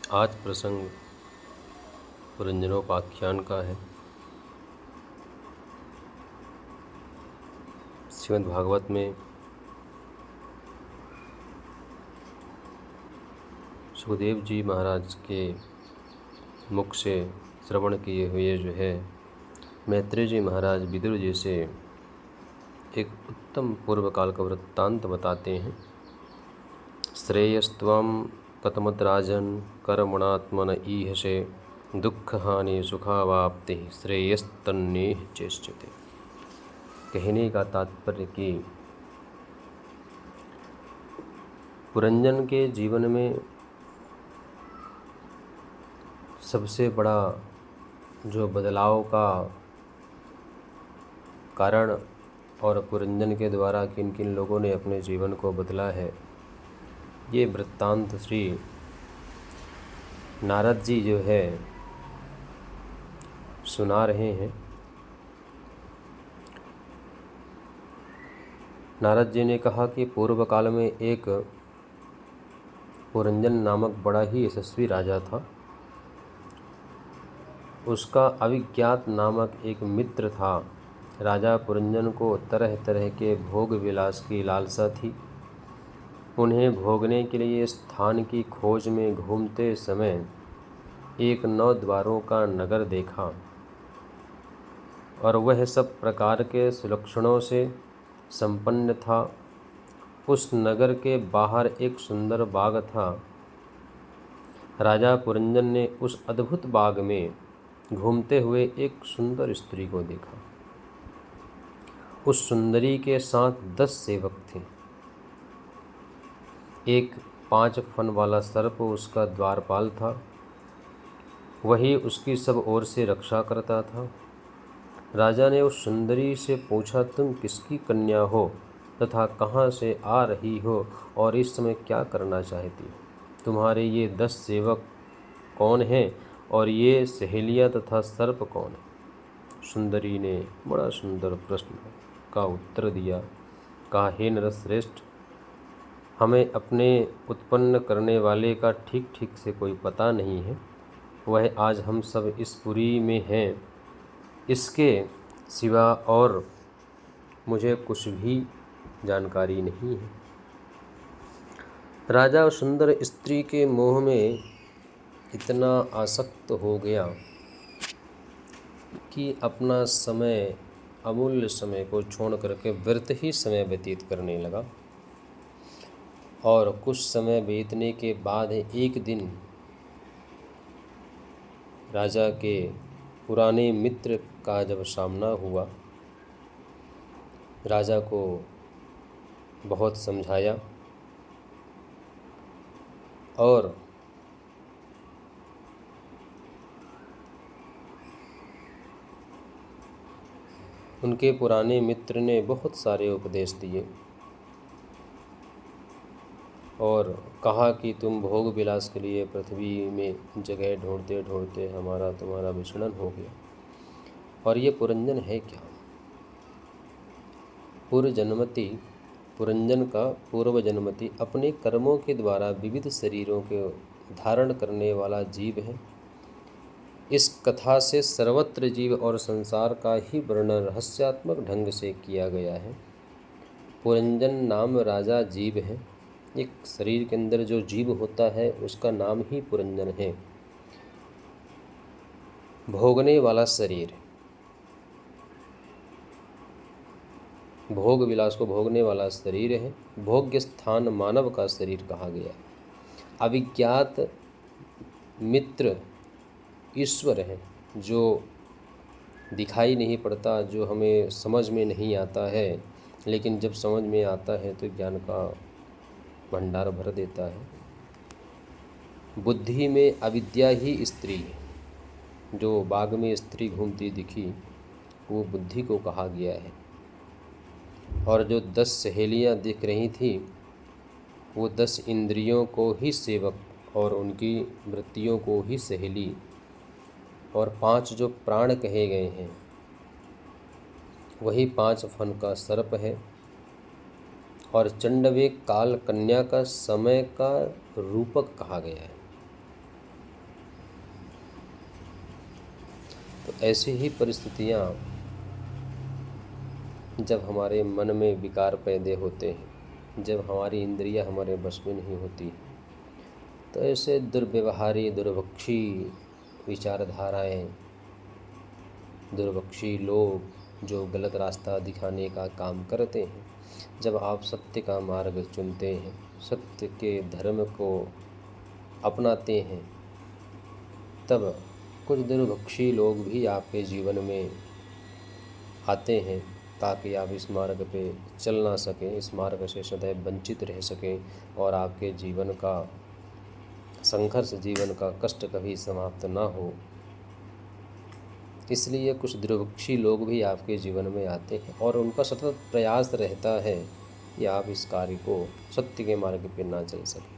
आज प्रसंग पुरंजनोपाख्यान का है। श्रीमद् भागवत में सुखदेव जी महाराज के मुख से श्रवण किए हुए जो है मैत्रेय जी महाराज विदुर जी से एक उत्तम पूर्व काल का वृत्तांत बताते हैं। श्रेयस्त्वं कथमत राजन कर्मणात्मन ईहसे दुख हानि सुखावाप्ति श्रेयस्तन्नेह चेष्यते। कहने का तात्पर्य कि पुरंजन के जीवन में सबसे बड़ा जो बदलाव का कारण और पुरंजन के द्वारा किन किन लोगों ने अपने जीवन को बदला है, ये वृत्तांत श्री नारद जी जो है सुना रहे हैं। नारद जी ने कहा कि पूर्व काल में एक पुरंजन नामक बड़ा ही यशस्वी राजा था। उसका अविज्ञात नामक एक मित्र था। राजा पुरंजन को तरह तरह के भोग विलास की लालसा थी। उन्हें भोगने के लिए स्थान की खोज में घूमते समय एक 9 द्वारों का नगर देखा और वह सब प्रकार के सुलक्षणों से संपन्न था। उस नगर के बाहर एक सुंदर बाग था। राजा पुरंजन ने उस अद्भुत बाग में घूमते हुए एक सुंदर स्त्री को देखा। उस सुंदरी के साथ 10 सेवक थे। एक 5 फन वाला सर्प उसका द्वारपाल था। वही उसकी सब ओर से रक्षा करता था। राजा ने उस सुंदरी से पूछा, तुम किसकी कन्या हो तथा कहाँ से आ रही हो और इस समय क्या करना चाहती हो? तुम्हारे ये 10 सेवक कौन हैं और ये सहेलियाँ तथा सर्प कौन है? सुंदरी ने बड़ा सुंदर प्रश्न का उत्तर दिया। कहा, हे नरश्रेष्ठ, हमें अपने उत्पन्न करने वाले का ठीक ठीक से कोई पता नहीं है। वह आज हम सब इस पुरी में हैं। इसके सिवा और मुझे कुछ भी जानकारी नहीं है। राजा सुंदर स्त्री के मोह में इतना आसक्त हो गया कि अपना समय, अमूल्य समय को छोड़ करके व्यर्थ ही समय व्यतीत करने लगा। और कुछ समय बीतने के बाद एक दिन राजा के पुराने मित्र का जब सामना हुआ, राजा को बहुत समझाया और उनके पुराने मित्र ने बहुत सारे उपदेश दिए और कहा कि तुम भोग विलास के लिए पृथ्वी में जगह ढूंढते ढूंढते हमारा तुम्हारा विचलन हो गया। और ये पुरंजन है क्या? पुरंजन का पूर्व जन्मति अपने कर्मों के द्वारा विविध शरीरों के धारण करने वाला जीव है। इस कथा से सर्वत्र जीव और संसार का ही वर्णन रहस्यात्मक ढंग से किया गया है। पुरंजन नाम राजा जीव है। एक शरीर के अंदर जो जीव होता है उसका नाम ही पुरंजन है। भोगने वाला शरीर, भोग विलास को भोगने वाला शरीर है। भोग्य स्थान मानव का शरीर कहा गया। अविज्ञात मित्र ईश्वर है, जो दिखाई नहीं पड़ता, जो हमें समझ में नहीं आता है, लेकिन जब समझ में आता है तो ज्ञान का भंडार भर देता है। बुद्धि में अविद्या ही स्त्री है। जो बाग में स्त्री घूमती दिखी वो बुद्धि को कहा गया है। और जो 10 सहेलियां दिख रही थी वो 10 इंद्रियों को ही सेवक और उनकी वृत्तियों को ही सहेली, और 5 जो प्राण कहे गए हैं वही 5 फन का सर्प है। और चंडवेग काल कन्या का समय का रूपक कहा गया है। तो ऐसी ही परिस्थितियाँ जब हमारे मन में विकार पैदा होते हैं, जब हमारी इंद्रियां हमारे बस में नहीं होती, तो ऐसे दुर्व्यवहारी, दुर्भक्षी विचारधाराएं, दुर्भक्षी लोग जो गलत रास्ता दिखाने का काम करते हैं, जब आप सत्य का मार्ग चुनते हैं, सत्य के धर्म को अपनाते हैं, तब कुछ दुर्भक्षी लोग भी आपके जीवन में आते हैं ताकि आप इस मार्ग पे चल ना सकें, इस मार्ग से सदैव वंचित रह सकें और आपके जीवन का संघर्ष, जीवन का कष्ट कभी समाप्त ना हो। इसलिए कुछ दुर्भक्षी लोग भी आपके जीवन में आते हैं और उनका सतत प्रयास रहता है कि आप इस कार्य को, सत्य के मार्ग पे ना चल सकें।